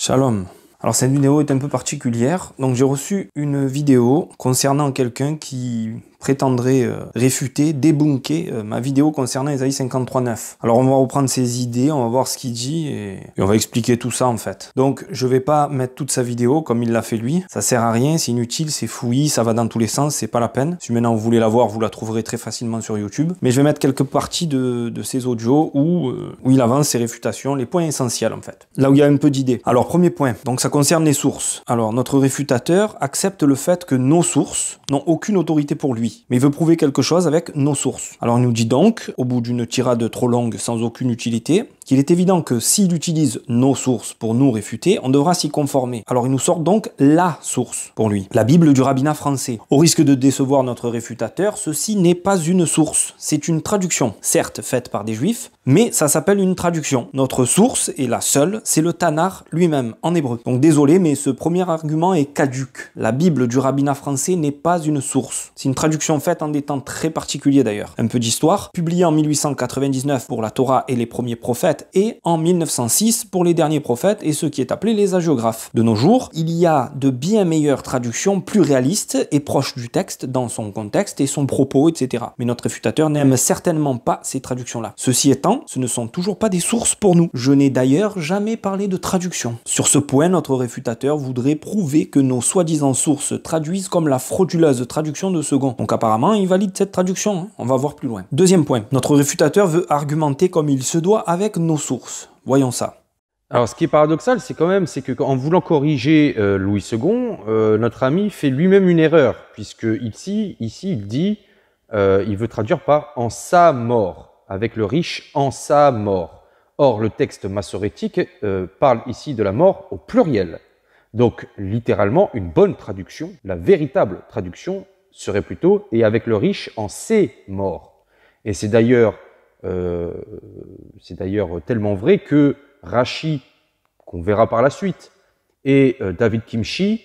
Shalom. Alors cette vidéo est un peu particulière, donc j'ai reçu une vidéo concernant quelqu'un qui prétendrait réfuter, débunker ma vidéo concernant Ésaïe 53:9. Alors on va reprendre ses idées, on va voir ce qu'il dit et on va expliquer tout ça en fait. Donc je vais pas mettre toute sa vidéo comme il l'a fait lui, ça sert à rien, c'est inutile, c'est fouillis, ça va dans tous les sens, c'est pas la peine. Si maintenant vous voulez la voir, vous la trouverez très facilement sur YouTube. Mais je vais mettre quelques parties de ses audios où il avance ses réfutations, les points essentiels en fait. Là où il y a un peu d'idées. Alors premier point, donc ça concerne les sources. Alors notre réfutateur accepte le fait que nos sources n'ont aucune autorité pour lui. Mais il veut prouver quelque chose avec nos sources. Alors il nous dit donc, au bout d'une tirade trop longue sans aucune utilité, qu'il est évident que s'il utilise nos sources pour nous réfuter, on devra s'y conformer. Alors il nous sort donc la source pour lui, la Bible du rabbinat français. Au risque de décevoir notre réfutateur, ceci n'est pas une source, c'est une traduction, certes faite par des juifs, mais ça s'appelle une traduction. Notre source, et la seule, c'est le Tanakh lui-même, en hébreu. Donc désolé, mais ce premier argument est caduque. La Bible du rabbinat français n'est pas une source. C'est une traduction faite en des temps très particuliers d'ailleurs. Un peu d'histoire, publiée en 1899 pour la Torah et les premiers prophètes, et en 1906 pour les derniers prophètes et ce qui est appelé les hagiographes. De nos jours, il y a de bien meilleures traductions plus réalistes et proches du texte dans son contexte et son propos, etc. Mais notre réfutateur n'aime certainement pas ces traductions-là. Ceci étant, ce ne sont toujours pas des sources pour nous. Je n'ai d'ailleurs jamais parlé de traduction. Sur ce point, notre réfutateur voudrait prouver que nos soi-disant sources traduisent comme la frauduleuse traduction de Second. Donc apparemment, il valide cette traduction, hein. On va voir plus loin. Deuxième point, notre réfutateur veut argumenter comme il se doit avec nos sources. Voyons ça. Alors, ce qui est paradoxal, c'est qu'en voulant corriger Louis II, notre ami fait lui-même une erreur, puisque ici il dit, il veut traduire par « en sa mort », avec le riche « en sa mort ». Or, le texte massorétique parle ici de la mort au pluriel. Donc, littéralement, une bonne traduction, la véritable traduction, serait plutôt « et avec le riche en ses morts ». Et c'est d'ailleurs tellement vrai que Rashi, qu'on verra par la suite, et David Kimchi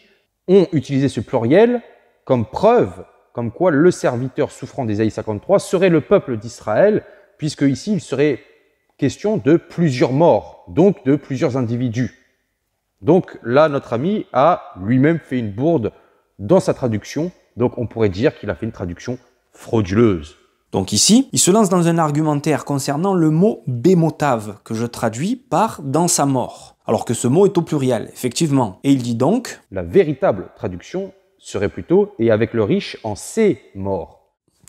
ont utilisé ce pluriel comme preuve, comme quoi le serviteur souffrant d'Ésaïe 53 serait le peuple d'Israël, puisque ici il serait question de plusieurs morts, donc de plusieurs individus. Donc là, notre ami a lui-même fait une bourde dans sa traduction, donc on pourrait dire qu'il a fait une traduction frauduleuse. Donc ici, il se lance dans un argumentaire concernant le mot « bémotave » que je traduis par « dans sa mort », alors que ce mot est au pluriel, effectivement. Et il dit donc « la véritable traduction serait plutôt « et avec le riche en ses morts ».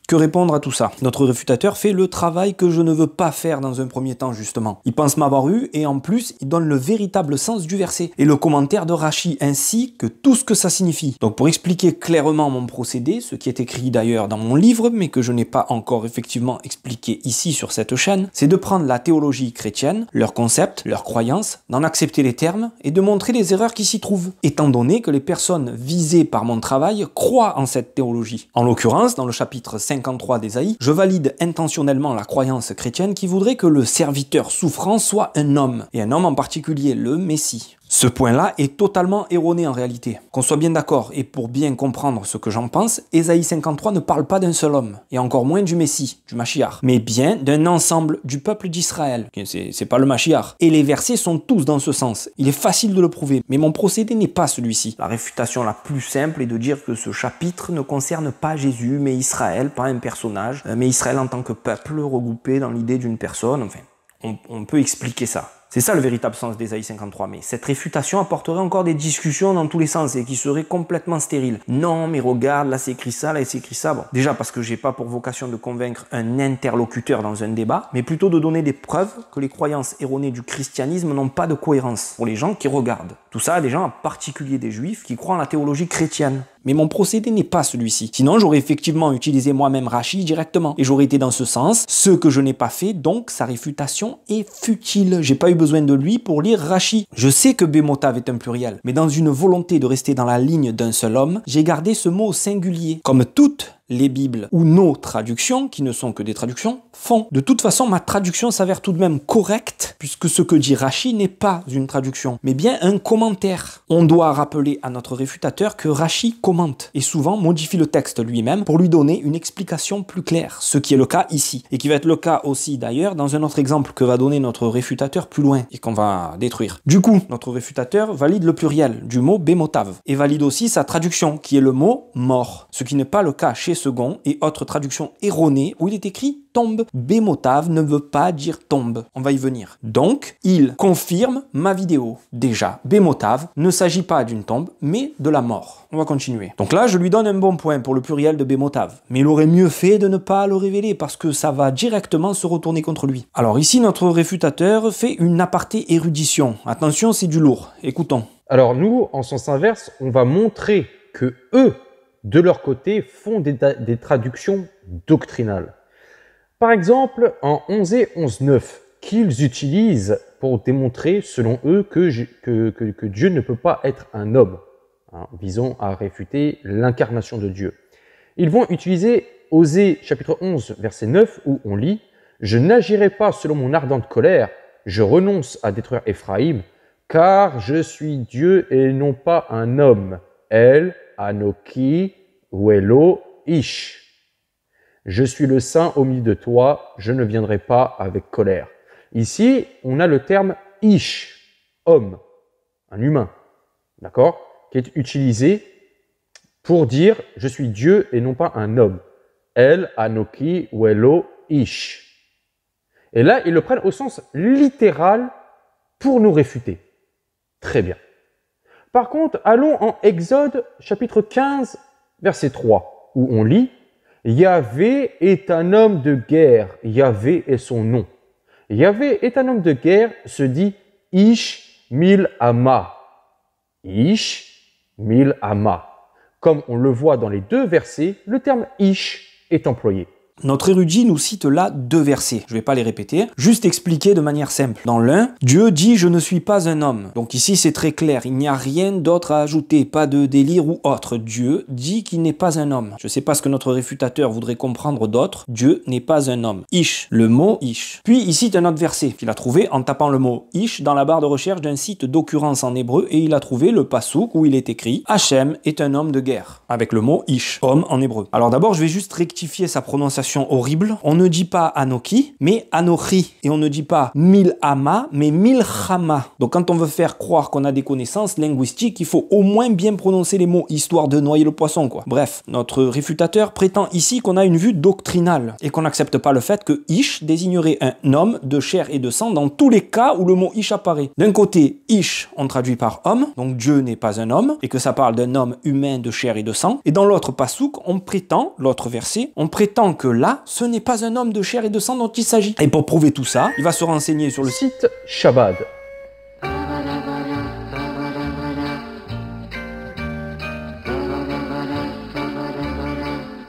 Que répondre à tout ça? Notre réfutateur fait le travail que je ne veux pas faire dans un premier temps, justement. Il pense m'avoir eu et en plus, il donne le véritable sens du verset et le commentaire de Rashi ainsi que tout ce que ça signifie. Donc pour expliquer clairement mon procédé, ce qui est écrit d'ailleurs dans mon livre, mais que je n'ai pas encore effectivement expliqué ici sur cette chaîne, c'est de prendre la théologie chrétienne, leurs concepts, leurs croyances, d'en accepter les termes et de montrer les erreurs qui s'y trouvent, étant donné que les personnes visées par mon travail croient en cette théologie. En l'occurrence, dans le chapitre 53 d'Ésaïe, je valide intentionnellement la croyance chrétienne qui voudrait que le serviteur souffrant soit un homme, et un homme en particulier le Messie. Ce point-là est totalement erroné en réalité. Qu'on soit bien d'accord, et pour bien comprendre ce que j'en pense, Ésaïe 53 ne parle pas d'un seul homme, et encore moins du Messie, du Mashiach, mais bien d'un ensemble du peuple d'Israël. C'est pas le Mashiach. Et les versets sont tous dans ce sens. Il est facile de le prouver, mais mon procédé n'est pas celui-ci. La réfutation la plus simple est de dire que ce chapitre ne concerne pas Jésus, mais Israël, pas un personnage, mais Israël en tant que peuple regroupé dans l'idée d'une personne, enfin, on peut expliquer ça. C'est ça le véritable sens d'Ésaïe 53, mais cette réfutation apporterait encore des discussions dans tous les sens et qui seraient complètement stériles. Non, mais regarde, là c'est écrit ça, là c'est écrit ça. Bon, déjà parce que j'ai pas pour vocation de convaincre un interlocuteur dans un débat, mais plutôt de donner des preuves que les croyances erronées du christianisme n'ont pas de cohérence pour les gens qui regardent. Tout ça, des gens, en particulier des juifs, qui croient en la théologie chrétienne. Mais mon procédé n'est pas celui-ci. Sinon, j'aurais effectivement utilisé moi-même Rashi directement. Et j'aurais été dans ce sens, ce que je n'ai pas fait, donc sa réfutation est futile. J'ai pas eu besoin de lui pour lire Rashi. Je sais que bémotave est un pluriel, mais dans une volonté de rester dans la ligne d'un seul homme, j'ai gardé ce mot au singulier. Comme toute les Bibles ou nos traductions, qui ne sont que des traductions, font. De toute façon, ma traduction s'avère tout de même correcte, puisque ce que dit Rachi n'est pas une traduction, mais bien un commentaire. On doit rappeler à notre réfutateur que Rachi commente, et souvent modifie le texte lui-même pour lui donner une explication plus claire, ce qui est le cas ici, et qui va être le cas aussi d'ailleurs dans un autre exemple que va donner notre réfutateur plus loin, et qu'on va détruire. Du coup, notre réfutateur valide le pluriel du mot bémotav, et valide aussi sa traduction, qui est le mot mort, ce qui n'est pas le cas chez Second et autres traductions erronées où il est écrit tombe. Bémotav ne veut pas dire tombe. On va y venir. Donc, il confirme ma vidéo. Déjà, bémotav ne s'agit pas d'une tombe, mais de la mort. On va continuer. Donc là, je lui donne un bon point pour le pluriel de bémotav. Mais il aurait mieux fait de ne pas le révéler parce que ça va directement se retourner contre lui. Alors ici, notre réfutateur fait une aparté érudition. Attention, c'est du lourd. Écoutons. Alors nous, en sens inverse, on va montrer que eux, de leur côté, font des traductions doctrinales. Par exemple, en 11 et 11.9, qu'ils utilisent pour démontrer, selon eux, que Dieu ne peut pas être un homme, visant à réfuter l'incarnation de Dieu. Ils vont utiliser Osée chapitre 11, verset 9, où on lit « Je n'agirai pas selon mon ardente colère, je renonce à détruire Éphraïm, car je suis Dieu et non pas un homme. El, Anoki, Uelo, Ish. Je suis le saint au milieu de toi, je ne viendrai pas avec colère. » Ici, on a le terme Ish, homme, un humain, d'accord, qui est utilisé pour dire « je suis Dieu et non pas un homme ». El, Anoki, Uelo, Ish. Et là, ils le prennent au sens littéral pour nous réfuter. Très bien. Par contre, allons en Exode chapitre 15, verset 3, où on lit « Yahvé est un homme de guerre, Yahvé est son nom. » Yahvé est un homme de guerre se dit « Ish Mil'ama ». Ish Mil'ama. Comme on le voit dans les deux versets, le terme « Ish » est employé. Notre érudit nous cite là deux versets. Je ne vais pas les répéter, juste expliquer de manière simple. Dans l'un, Dieu dit « Je ne suis pas un homme ». Donc ici, c'est très clair. Il n'y a rien d'autre à ajouter, pas de délire ou autre. Dieu dit qu'il n'est pas un homme. Je ne sais pas ce que notre réfutateur voudrait comprendre d'autre. Dieu n'est pas un homme. Ish, le mot Ish. Puis il cite un autre verset qu'il a trouvé en tapant le mot Ish dans la barre de recherche d'un site d'occurrence en hébreu et il a trouvé le passouk où il est écrit « Hachem est un homme de guerre » avec le mot Ish, homme en hébreu. Alors d'abord, je vais juste rectifier sa prononciation horrible. On ne dit pas Anoki, mais Anochi. Et on ne dit pas Mil'ama, mais Milchama. Donc quand on veut faire croire qu'on a des connaissances linguistiques, il faut au moins bien prononcer les mots, histoire de noyer le poisson, quoi. Bref, notre réfutateur prétend ici qu'on a une vue doctrinale et qu'on n'accepte pas le fait que Ish désignerait un homme de chair et de sang dans tous les cas où le mot Ish apparaît. D'un côté, Ish, on traduit par homme, donc Dieu n'est pas un homme, et que ça parle d'un homme humain de chair et de sang. Et dans l'autre passouk, on prétend, l'autre verset, on prétend que là, ce n'est pas un homme de chair et de sang dont il s'agit. Et pour prouver tout ça, il va se renseigner sur le site Shabbat.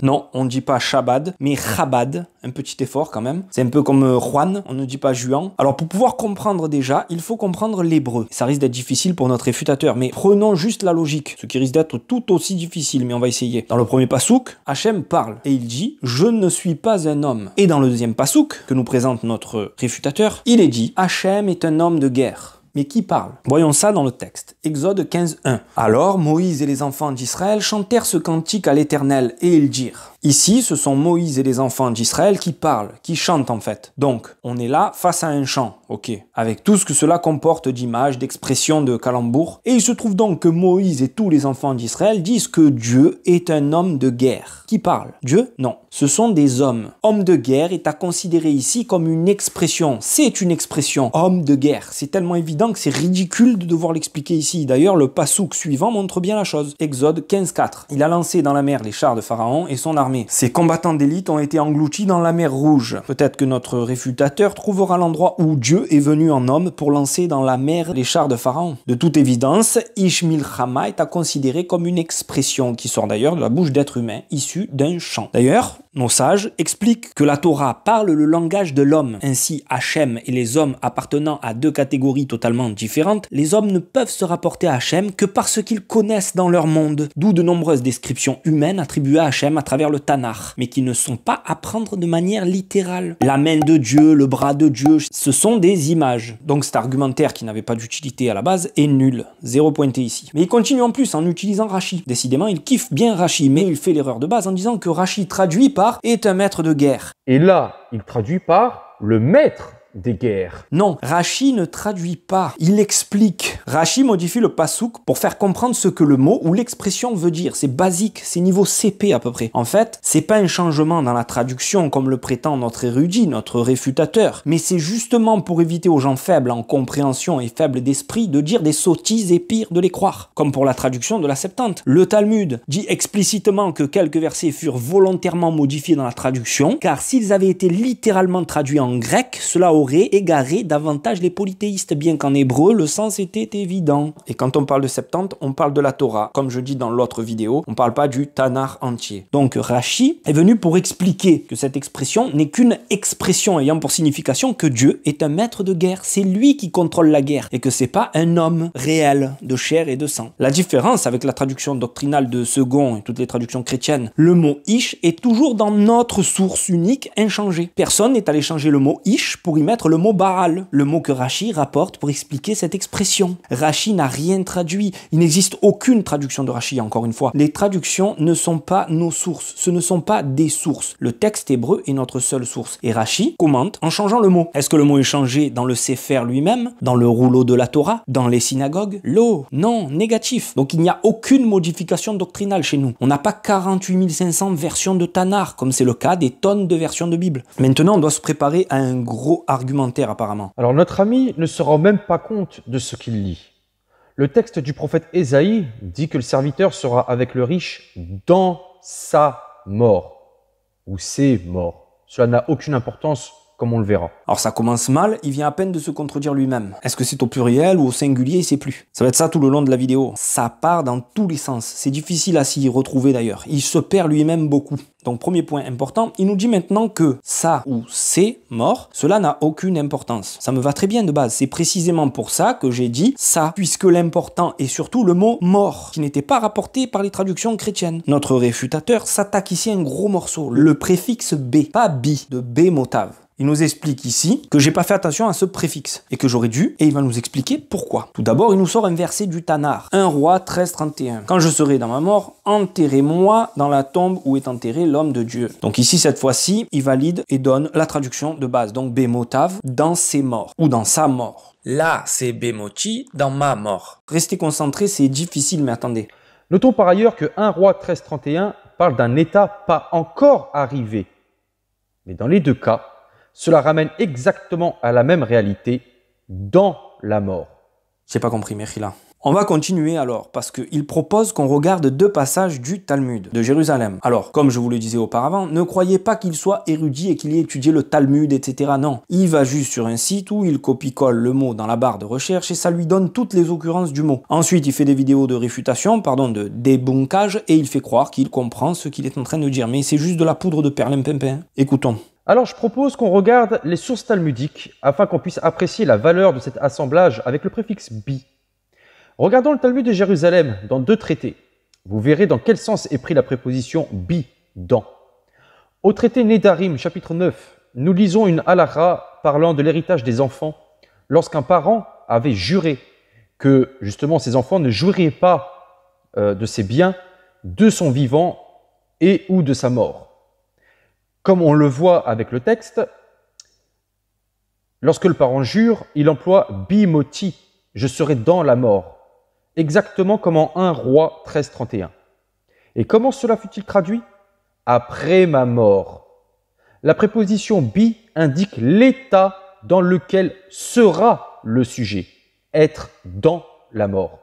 Non, on ne dit pas Shabbat, mais Chabad, un petit effort quand même. C'est un peu comme Juan, on ne dit pas Juan. Alors pour pouvoir comprendre déjà, il faut comprendre l'hébreu. Ça risque d'être difficile pour notre réfutateur, mais prenons juste la logique, ce qui risque d'être tout aussi difficile, mais on va essayer. Dans le premier passouk, Hachem parle, et il dit « Je ne suis pas un homme ». Et dans le deuxième passouk, que nous présente notre réfutateur, il est dit « Hachem est un homme de guerre ». Mais qui parle? Voyons ça dans le texte. Exode 15:1. Alors Moïse et les enfants d'Israël chantèrent ce cantique à l'Éternel et ils dirent. Ici, ce sont Moïse et les enfants d'Israël qui parlent, qui chantent en fait. Donc, on est là face à un chant, ok, avec tout ce que cela comporte d'images, d'expressions, de calembours. Et il se trouve donc que Moïse et tous les enfants d'Israël disent que Dieu est un homme de guerre. Qui parle? Dieu? Non. Ce sont des hommes. Homme de guerre est à considérer ici comme une expression. C'est une expression. Homme de guerre. C'est tellement évident que c'est ridicule de devoir l'expliquer ici. D'ailleurs, le passouk suivant montre bien la chose. Exode 15:4. Il a lancé dans la mer les chars de Pharaon et son armée. Ces combattants d'élite ont été engloutis dans la mer Rouge. Peut-être que notre réfutateur trouvera l'endroit où Dieu est venu en homme pour lancer dans la mer les chars de Pharaon. De toute évidence, Ish Milchama est à considérer comme une expression qui sort d'ailleurs de la bouche d'êtres humains issus d'un chant. D'ailleurs, Nos sages expliquent que la Torah parle le langage de l'homme. Ainsi, Hachem et les hommes appartenant à deux catégories totalement différentes, les hommes ne peuvent se rapporter à Hachem que parce qu'ils connaissent dans leur monde, d'où de nombreuses descriptions humaines attribuées à Hachem à travers le Tanakh, mais qui ne sont pas à prendre de manière littérale. La main de Dieu, le bras de Dieu, ce sont des images. Donc cet argumentaire qui n'avait pas d'utilité à la base est nul, 0 pointé ici. Mais il continue en plus en utilisant Rashi. Décidément, il kiffe bien Rashi, mais il fait l'erreur de base en disant que Rashi traduit par est un maître de guerre. Et là, il traduit par le maître des guerres. Non, Rashi ne traduit pas, il explique. Rashi modifie le pasouk pour faire comprendre ce que le mot ou l'expression veut dire. C'est basique, c'est niveau CP à peu près. En fait, c'est pas un changement dans la traduction comme le prétend notre érudit, notre réfutateur, mais c'est justement pour éviter aux gens faibles en compréhension et faibles d'esprit de dire des sottises et pire de les croire. Comme pour la traduction de la Septante. Le Talmud dit explicitement que quelques versets furent volontairement modifiés dans la traduction, car s'ils avaient été littéralement traduits en grec, cela aurait égaré davantage les polythéistes, bien qu'en hébreu, le sens était évident. Et quand on parle de Septante, on parle de la Torah. Comme je dis dans l'autre vidéo, on parle pas du Tanakh entier. Donc Rashi est venu pour expliquer que cette expression n'est qu'une expression ayant pour signification que Dieu est un maître de guerre. C'est lui qui contrôle la guerre et que c'est pas un homme réel de chair et de sang. La différence avec la traduction doctrinale de Second et toutes les traductions chrétiennes, le mot Ish est toujours dans notre source unique inchangée. Personne n'est allé changer le mot Ish pour y mettre le mot Baal, le mot que Rashi rapporte pour expliquer cette expression. Rashi n'a rien traduit. Il n'existe aucune traduction de Rashi, encore une fois. Les traductions ne sont pas nos sources. Ce ne sont pas des sources. Le texte hébreu est notre seule source. Et Rashi commente en changeant le mot. Est-ce que le mot est changé dans le Sefer lui-même? Dans le rouleau de la Torah? Dans les synagogues? Non, négatif. Donc il n'y a aucune modification doctrinale chez nous. On n'a pas 48 500 versions de Tanakh, comme c'est le cas des tonnes de versions de Bible. Maintenant, on doit se préparer à un gros argumentaire apparemment. Alors notre ami ne se rend même pas compte de ce qu'il lit. Le texte du prophète Ésaïe dit que le serviteur sera avec le riche dans sa mort, ou ses morts. Cela n'a aucune importance, comme on le verra. Alors ça commence mal, il vient à peine de se contredire lui-même. Est-ce que c'est au pluriel ou au singulier, il sait plus. Ça va être ça tout le long de la vidéo. Ça part dans tous les sens. C'est difficile à s'y retrouver d'ailleurs. Il se perd lui-même beaucoup. Donc premier point important, il nous dit maintenant que ça ou c'est mort, cela n'a aucune importance. Ça me va très bien de base. C'est précisément pour ça que j'ai dit ça, puisque l'important est surtout le mot mort, qui n'était pas rapporté par les traductions chrétiennes. Notre réfutateur s'attaque ici à un gros morceau, le préfixe B, pas bi, de B motave. Il nous explique ici que j'ai pas fait attention à ce préfixe et que j'aurais dû, et il va nous expliquer pourquoi. Tout d'abord, il nous sort un verset du Tanakh, 1 Roi 13:31. Quand je serai dans ma mort, enterrez-moi dans la tombe où est enterré l'homme de Dieu. Donc ici, cette fois-ci, il valide et donne la traduction de base. Donc Bémotav, dans ses morts, ou dans sa mort. Là, c'est Bémoti, dans ma mort. Restez concentrés, c'est difficile, mais attendez. Notons par ailleurs que 1 Roi 13:31 parle d'un état pas encore arrivé. Mais dans les deux cas, cela ramène exactement à la même réalité, dans la mort. J'ai pas compris, Mechila. On va continuer alors, parce qu'il propose qu'on regarde deux passages du Talmud, de Jérusalem. Alors, comme je vous le disais auparavant, ne croyez pas qu'il soit érudit et qu'il ait étudié le Talmud, etc. Non, il va juste sur un site où il copie-colle le mot dans la barre de recherche et ça lui donne toutes les occurrences du mot. Ensuite, il fait des vidéos de réfutation, de débunkage, et il fait croire qu'il comprend ce qu'il est en train de dire. Mais c'est juste de la poudre de perlimpinpin. Écoutons. Alors je propose qu'on regarde les sources talmudiques afin qu'on puisse apprécier la valeur de cet assemblage avec le préfixe bi. Regardons le Talmud de Jérusalem dans 2 traités. Vous verrez dans quel sens est pris la préposition bi, dans. Au traité Nedarim, chapitre 9, nous lisons une halakha parlant de l'héritage des enfants lorsqu'un parent avait juré que justement ses enfants ne jouiraient pas de ses biens de son vivant et ou de sa mort. Comme on le voit avec le texte, lorsque le parent jure, il emploie « bimoti », « je serai dans la mort », exactement comme en 1 Roi 13:31. Et comment cela fut-il traduit? « Après ma mort ». La préposition « bi » indique l'état dans lequel sera le sujet, être dans la mort.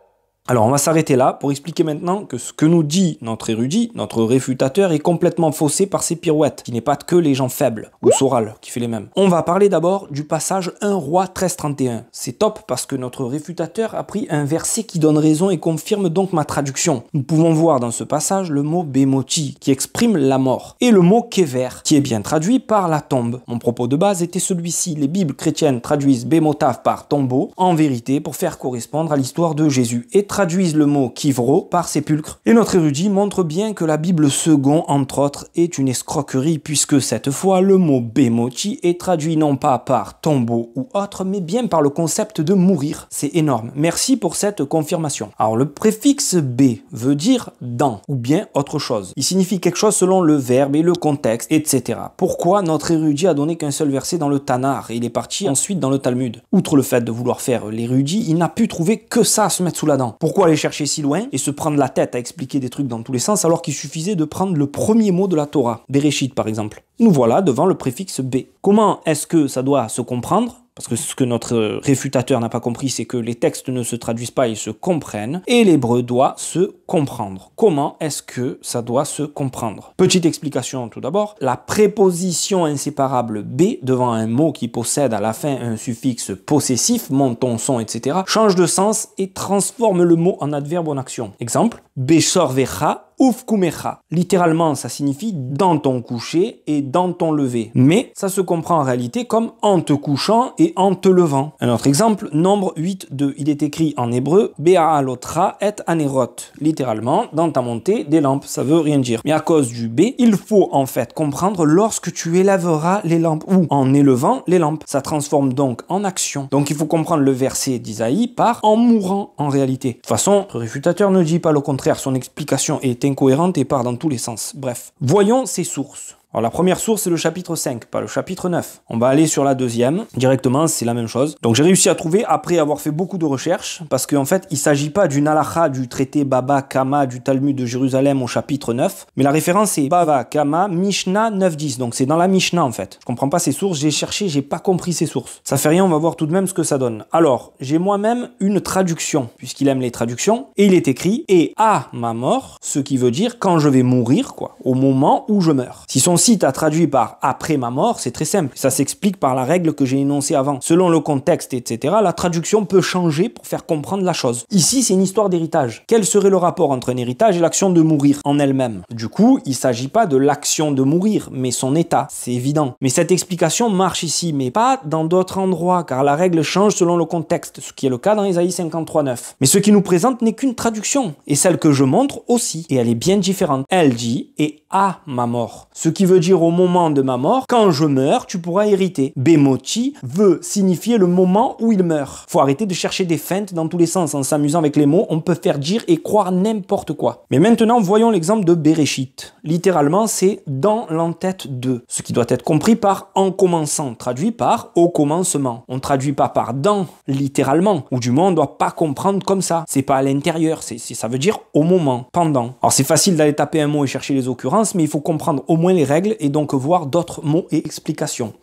Alors on va s'arrêter là pour expliquer maintenant que ce que nous dit notre érudit, notre réfutateur, est complètement faussé par ses pirouettes, qui n'est pas que les gens faibles, ou Soral qui fait les mêmes. On va parler d'abord du passage 1 Roi 13-31. C'est top parce que notre réfutateur a pris un verset qui donne raison et confirme donc ma traduction. Nous pouvons voir dans ce passage le mot Bémoti, qui exprime la mort, et le mot Kever, qui est bien traduit par la tombe. Mon propos de base était celui-ci: les Bibles chrétiennes traduisent Bémotav par tombeau, en vérité pour faire correspondre à l'histoire de Jésus, et traduisent le mot kivro par sépulcre. Et notre érudit montre bien que la Bible second, entre autres, est une escroquerie, puisque cette fois le mot bémoti est traduit non pas par tombeau ou autre, mais bien par le concept de mourir. C'est énorme. Merci pour cette confirmation. Alors le préfixe b veut dire dans, ou bien autre chose. Il signifie quelque chose selon le verbe et le contexte, etc. Pourquoi notre érudit a donné qu'un seul verset dans le Tanar et il est parti ensuite dans le Talmud? Outre le fait de vouloir faire l'érudit, il n'a pu trouver que ça à se mettre sous la dent. Pourquoi aller chercher si loin et se prendre la tête à expliquer des trucs dans tous les sens alors qu'il suffisait de prendre le premier mot de la Torah, Bereshit par exemple? Nous voilà devant le préfixe b. Comment est-ce que ça doit se comprendre? Parce que ce que notre réfutateur n'a pas compris, c'est que les textes ne se traduisent pas, ils se comprennent, et l'hébreu doit se comprendre. Comment est-ce que ça doit se comprendre? Petite explication tout d'abord, la préposition inséparable b devant un mot qui possède à la fin un suffixe possessif, monton, son, etc., change de sens et transforme le mot en adverbe en action. Exemple, Beshorvecha ufkumecha. Littéralement, ça signifie dans ton coucher et dans ton lever. Mais ça se comprend en réalité comme en te couchant et en te levant. Un autre exemple, nombre 8.2. Il est écrit en hébreu Be'alotra et anerot. Littéralement, dans ta montée des lampes. Ça veut rien dire. Mais à cause du B, il faut en fait comprendre lorsque tu élèveras les lampes ou en élevant les lampes. Ça transforme donc en action. Donc il faut comprendre le verset d'Isaïe par en mourant en réalité. De toute façon, le réfutateur ne dit pas le contraire. Son explication est incohérente et part dans tous les sens. Bref, voyons ses sources. Alors la première source, c'est le chapitre 5, pas le chapitre 9. On va aller sur la deuxième. Directement, c'est la même chose. Donc j'ai réussi à trouver, après avoir fait beaucoup de recherches, parce qu'en fait, il ne s'agit pas d'une halakha du traité Baba Kama du Talmud de Jérusalem au chapitre 9, mais la référence est Baba Kama Mishnah 9.10. Donc c'est dans la Mishnah en fait. Je comprends pas ces sources, j'ai cherché, j'ai pas compris ces sources. Ça fait rien, on va voir tout de même ce que ça donne. Alors, j'ai moi-même une traduction, puisqu'il aime les traductions, et il est écrit « et à ma mort », ce qui veut dire quand je vais mourir, quoi, au moment où je meurs. Si son site a traduit par « après ma mort », c'est très simple. Ça s'explique par la règle que j'ai énoncée avant. Selon le contexte, etc., la traduction peut changer pour faire comprendre la chose. Ici, c'est une histoire d'héritage. Quel serait le rapport entre un héritage et l'action de mourir en elle-même? Du coup, il ne s'agit pas de l'action de mourir, mais son état. C'est évident. Mais cette explication marche ici, mais pas dans d'autres endroits, car la règle change selon le contexte, ce qui est le cas dans Ésaïe 53.9. Mais ce qui nous présente n'est qu'une traduction, et celle que je montre aussi, et elle est bien différente. Elle dit « et à ma mort », ce qui veut dire au moment de ma mort, quand je meurs, tu pourras hériter. Bémoti veut signifier le moment où il meurt. Faut arrêter de chercher des feintes dans tous les sens. En s'amusant avec les mots, on peut faire dire et croire n'importe quoi. Mais maintenant, voyons l'exemple de Bereshit. Littéralement, c'est dans l'entête de, ce qui doit être compris par en commençant, traduit par au commencement. On ne traduit pas par dans, littéralement, ou du moins on ne doit pas comprendre comme ça. C'est pas à l'intérieur, ça veut dire au moment, pendant. Alors c'est facile d'aller taper un mot et chercher les occurrences, mais il faut comprendre au moins les règles et donc voir d'autres mots et explications.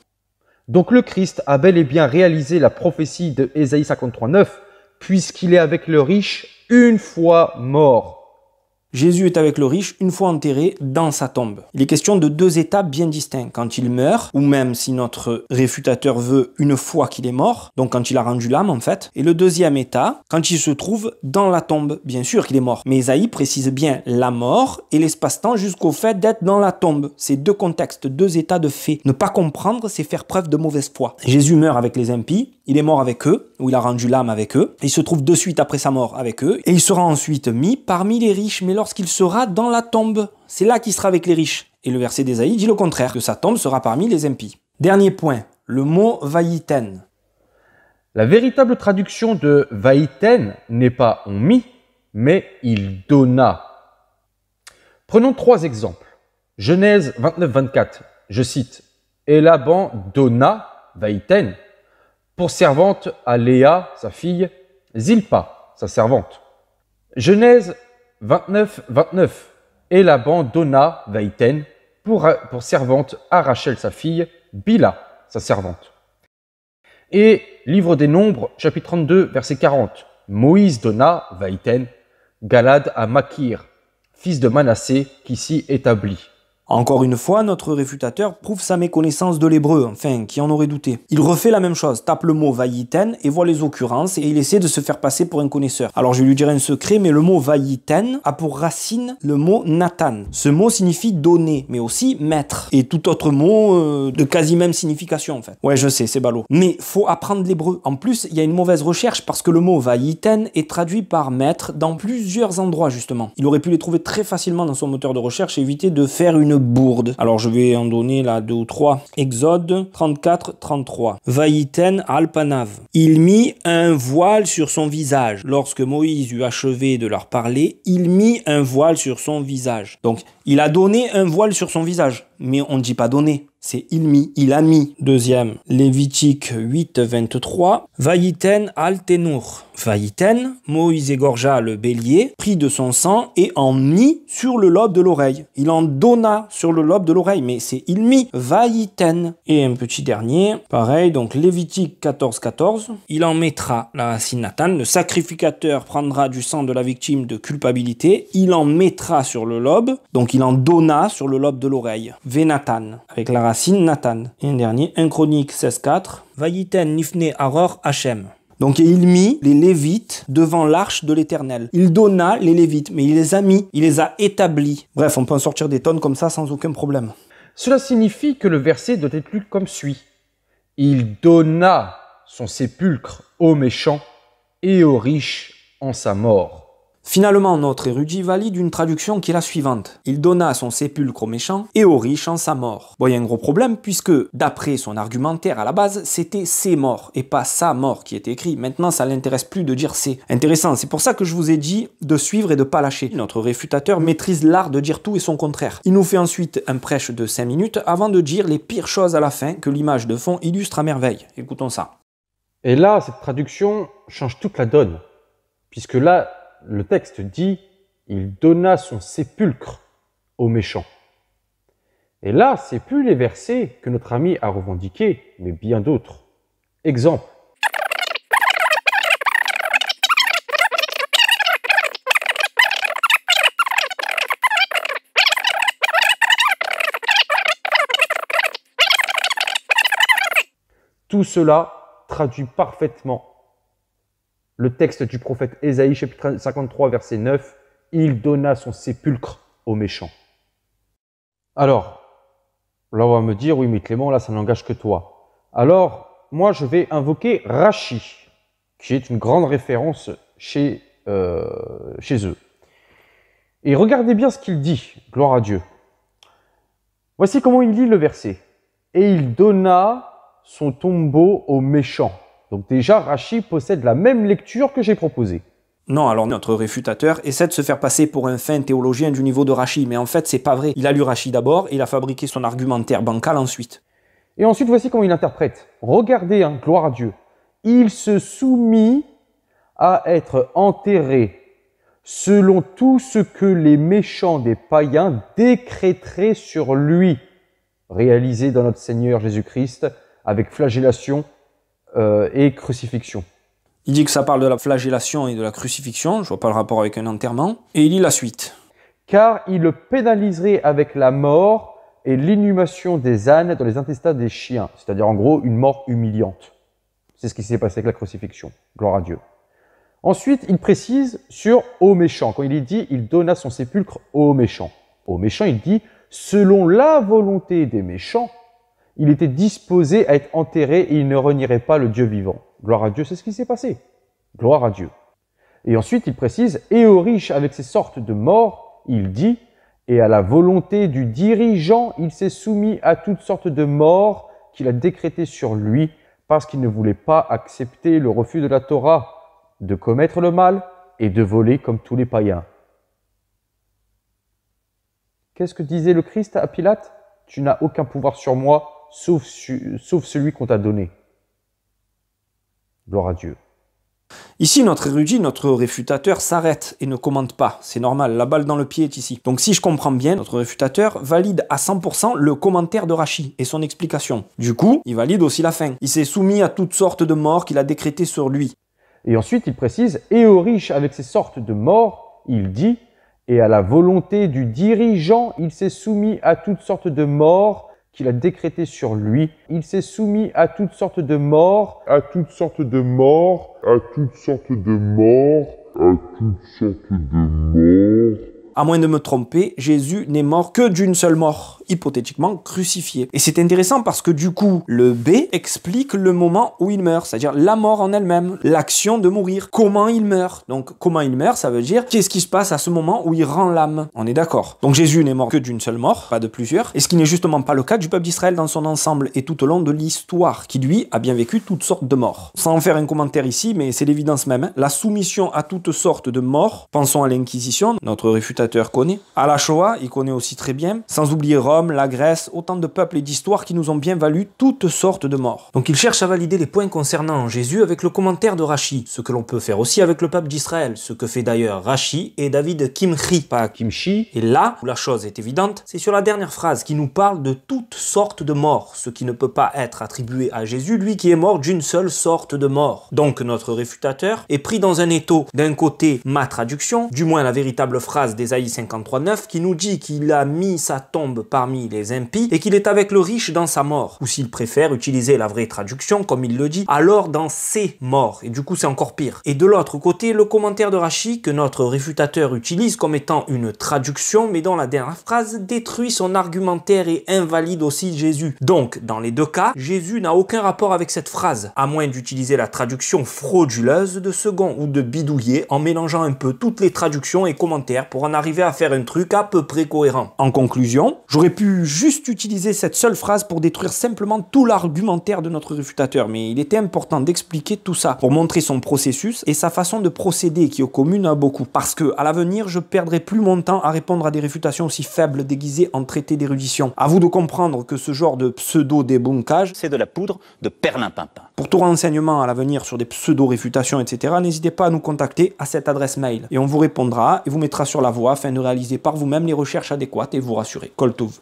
Donc le Christ a bel et bien réalisé la prophétie de Ésaïe 53.9, puisqu'il est avec le riche une fois mort. Jésus est avec le riche une fois enterré dans sa tombe. Il est question de deux états bien distincts. Quand il meurt, ou même si notre réfutateur veut une fois qu'il est mort, donc quand il a rendu l'âme en fait. Et le deuxième état, quand il se trouve dans la tombe. Bien sûr qu'il est mort. Mais Ésaïe précise bien la mort et l'espace-temps jusqu'au fait d'être dans la tombe. C'est deux contextes, deux états de fait. Ne pas comprendre, c'est faire preuve de mauvaise foi. Jésus meurt avec les impies, il est mort avec eux, ou il a rendu l'âme avec eux. Il se trouve de suite après sa mort avec eux. Et il sera ensuite mis parmi les riches, mais lorsqu'il sera dans la tombe, c'est là qu'il sera avec les riches. Et le verset d'Ésaïe dit le contraire, que sa tombe sera parmi les impies. Dernier point, le mot vaïten. La véritable traduction de vaïten n'est pas on mit, mais il donna. Prenons trois exemples. Genèse 29-24, je cite, et Laban donna vaïten pour servante à Léa, sa fille, Zilpa, sa servante. Genèse 29-29. Et Laban donna vaïten pour servante à Rachel, sa fille, Bila, sa servante. Et Livre des Nombres, chapitre 32, verset 40. Moïse donna vaïten Galad à Makir, fils de Manassé, qui s'y établit. Encore une fois, notre réfutateur prouve sa méconnaissance de l'hébreu, enfin, qui en aurait douté. Il refait la même chose, tape le mot vayiten et voit les occurrences et il essaie de se faire passer pour un connaisseur. Alors je lui dirai un secret, mais le mot vayiten a pour racine le mot Nathan. Ce mot signifie donner, mais aussi maître. Et tout autre mot de quasi même signification en fait. Ouais, je sais, c'est ballot. Mais faut apprendre l'hébreu. En plus, il y a une mauvaise recherche parce que le mot vayiten est traduit par maître dans plusieurs endroits justement. Il aurait pu les trouver très facilement dans son moteur de recherche et éviter de faire une bourde. Alors je vais en donner là 2 ou 3. Exode 34-33. Vayiten alpanav. Il mit un voile sur son visage. Lorsque Moïse eut achevé de leur parler, il mit un voile sur son visage. Donc il a donné un voile sur son visage. Mais on ne dit pas donner. C'est il a mis. Deuxième, Lévitique 8-23. Vayiten al-Tenur. Vayiten, Moïse égorgea le bélier, prit de son sang et en mit sur le lobe de l'oreille. Il en donna sur le lobe de l'oreille, mais c'est il mit. Vayiten. Et un petit dernier, pareil, donc Lévitique 14-14. Il en mettra, la racine Nathan, le sacrificateur prendra du sang de la victime de culpabilité, il en mettra sur le lobe, donc il en donna sur le lobe de l'oreille. Venatan, avec la racine Nathan. Et un dernier, 1 Chronique 16-4. Vayiten nifne aror Hachem. Donc il mit les Lévites devant l'arche de l'Éternel. Il donna les Lévites, mais il les a mis, il les a établis. Bref, on peut en sortir des tonnes comme ça sans aucun problème. Cela signifie que le verset doit être lu comme suit. Il donna son sépulcre aux méchants et aux riches en sa mort. Finalement, notre érudit valide une traduction qui est la suivante. Il donna son sépulcre aux méchants et aux riches en sa mort. Bon, il y a un gros problème puisque, d'après son argumentaire à la base, c'était ses morts et pas sa mort qui était écrit. Maintenant, ça l'intéresse plus de dire c'est. Intéressant, c'est pour ça que je vous ai dit de suivre et de pas lâcher. Notre réfutateur maîtrise l'art de dire tout et son contraire. Il nous fait ensuite un prêche de 5 minutes avant de dire les pires choses à la fin que l'image de fond illustre à merveille. Écoutons ça. Et là, cette traduction change toute la donne, puisque là, le texte dit « Il donna son sépulcre aux méchants ». Et là, c'est plus les versets que notre ami a revendiqués, mais bien d'autres. Exemple. Tout cela traduit parfaitement le texte du prophète Ésaïe, chapitre 53, verset 9, « Il donna son sépulcre aux méchants ». Alors, là on va me dire, oui mais Clément, là ça n'engage que toi. Alors, moi je vais invoquer Rachi, qui est une grande référence chez eux. Et regardez bien ce qu'il dit, gloire à Dieu. Voici comment il lit le verset. « Et il donna son tombeau aux méchants ». Donc déjà, Rachi possède la même lecture que j'ai proposée. Non, alors notre réfutateur essaie de se faire passer pour un fin théologien du niveau de Rachi, mais en fait c'est pas vrai. Il a lu Rachi d'abord et il a fabriqué son argumentaire bancal ensuite. Et ensuite, voici comment il interprète. Regardez, gloire à Dieu. Il se soumit à être enterré selon tout ce que les méchants des païens décréteraient sur lui, réalisé dans notre Seigneur Jésus-Christ avec flagellation et crucifixion. Il dit que ça parle de la flagellation et de la crucifixion, je vois pas le rapport avec un enterrement, et il lit la suite. Car il le pénaliserait avec la mort et l'inhumation des ânes dans les intestins des chiens, c'est-à-dire en gros une mort humiliante. C'est ce qui s'est passé avec la crucifixion, gloire à Dieu. Ensuite, il précise sur « aux méchants ». Quand il dit « il donna son sépulcre aux méchants ». Aux méchants, il dit « selon la volonté des méchants ». Il était disposé à être enterré et il ne renierait pas le Dieu vivant. Gloire à Dieu, c'est ce qui s'est passé. Gloire à Dieu. Et ensuite, il précise, et aux riches avec ces sortes de morts, il dit, et à la volonté du dirigeant, il s'est soumis à toutes sortes de morts qu'il a décrétées sur lui, parce qu'il ne voulait pas accepter le refus de la Torah, de commettre le mal et de voler comme tous les païens. Qu'est-ce que disait le Christ à Pilate? Tu n'as aucun pouvoir sur moi, sauf celui qu'on t'a donné. Gloire à Dieu. Ici, notre érudit, notre réfutateur s'arrête et ne commente pas. C'est normal, la balle dans le pied est ici. Donc si je comprends bien, notre réfutateur valide à 100% le commentaire de Rachi et son explication. Du coup, il valide aussi la fin. Il s'est soumis à toutes sortes de morts qu'il a décrétées sur lui. Et ensuite, il précise, et aux riches avec ces sortes de morts, il dit, et à la volonté du dirigeant, il s'est soumis à toutes sortes de morts qu'il a décrétées sur lui. Il s'est soumis à toutes sortes de morts, à toutes sortes de morts, à toutes sortes de morts, à toutes sortes de morts. À moins de me tromper, Jésus n'est mort que d'une seule mort, hypothétiquement crucifié. Et c'est intéressant parce que du coup, le B explique le moment où il meurt, c'est-à-dire la mort en elle-même, l'action de mourir, comment il meurt. Donc comment il meurt, ça veut dire qu'est-ce qui se passe à ce moment où il rend l'âme. On est d'accord. Donc Jésus n'est mort que d'une seule mort, pas de plusieurs, et ce qui n'est justement pas le cas du peuple d'Israël dans son ensemble et tout au long de l'histoire, qui lui a bien vécu toutes sortes de morts. Sans en faire un commentaire ici, mais c'est l'évidence même, hein, la soumission à toutes sortes de morts, pensons à l'Inquisition, notre réfutateur connaît, à la Shoah, il connaît aussi très bien, sans oublier Rome, la Grèce, autant de peuples et d'histoires qui nous ont bien valu toutes sortes de morts. Donc il cherche à valider les points concernant Jésus avec le commentaire de Rashi, ce que l'on peut faire aussi avec le peuple d'Israël, ce que fait d'ailleurs Rashi et David Kimchi, pas Kimchi. Et là où la chose est évidente, c'est sur la dernière phrase qui nous parle de toutes sortes de morts, ce qui ne peut pas être attribué à Jésus, lui qui est mort d'une seule sorte de mort. Donc notre réfutateur est pris dans un étau, d'un côté ma traduction, du moins la véritable phrase d'Ésaïe 53:9 qui nous dit qu'il a mis sa tombe parmi les impies et qu'il est avec le riche dans sa mort. Ou s'il préfère utiliser la vraie traduction, comme il le dit, alors dans ses morts. Et du coup c'est encore pire. Et de l'autre côté, le commentaire de Rashi que notre réfutateur utilise comme étant une traduction, mais dont la dernière phrase détruit son argumentaire et invalide aussi Jésus. Donc, dans les deux cas, Jésus n'a aucun rapport avec cette phrase, à moins d'utiliser la traduction frauduleuse de second ou de bidouiller en mélangeant un peu toutes les traductions et commentaires pour en arriver à faire un truc à peu près cohérent. En conclusion, j'aurais pu juste utiliser cette seule phrase pour détruire simplement tout l'argumentaire de notre réfutateur, mais il était important d'expliquer tout ça pour montrer son processus et sa façon de procéder qui au commun a beaucoup. Parce que à l'avenir, je perdrai plus mon temps à répondre à des réfutations aussi faibles déguisées en traités d'érudition. À vous de comprendre que ce genre de pseudo-débunkage, c'est de la poudre de perlimpinpin. Pour tout renseignement à l'avenir sur des pseudo-réfutations, etc., n'hésitez pas à nous contacter à cette adresse mail et on vous répondra et vous mettra sur la voie afin de réaliser par vous-même les recherches adéquates et vous rassurer. Kol Tov.